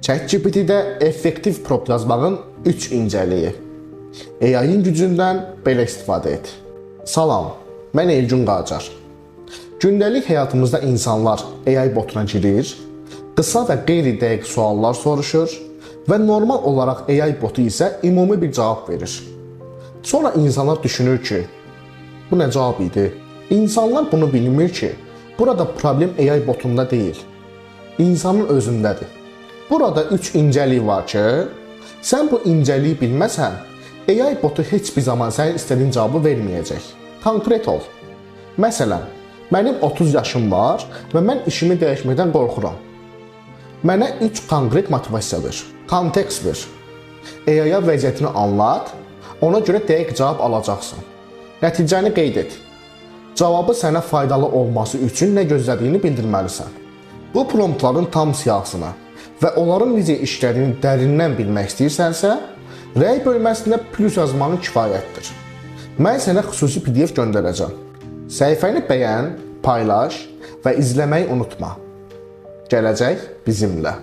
ChatGPT-də effektiv prompt yazmağın 3 incəliyi. AI-in gücündən belə istifadə et. Salam, mən Elgün Qacar. Gündəlik həyatımızda insanlar AI botuna girir, qısa və qeyri-dəqiq suallar soruşur və normal olaraq AI botu isə ümumi bir cavab verir. Sonra insanlar düşünür ki, bu nə cavab idi? İnsanlar bunu bilmir ki, burada problem AI botunda deyil, insanın özündədir. Burada 3 incəlik var ki, sən bu incəliyi bilməsən, AI botu heç bir zaman sənin istədiyin cavabı verməyəcək. Konkret ol. Məsələn, mənim 30 yaşım var və mən işimi dəyişməkdən qorxuram. Mənə 3 konkret motivasiya ver, kontekst ver. AI-ya vəziyyətini anlat, ona görə dəqiq cavab alacaqsan. Nəticəni qeyd et. Cavabı sənə faydalı olması üçün nə gözlədiyini bildirməlisən. Bu promptların tam siyahısını və onların necə işlədiyini dərindən bilmək istəyirsənsə, rəy bölməsində plus yazmanın kifayətdir. Mən sənə xüsusi PDF göndərəcəm. Səhifəni bəyən, paylaş və izləməyi unutma. Gələcək bizimlə.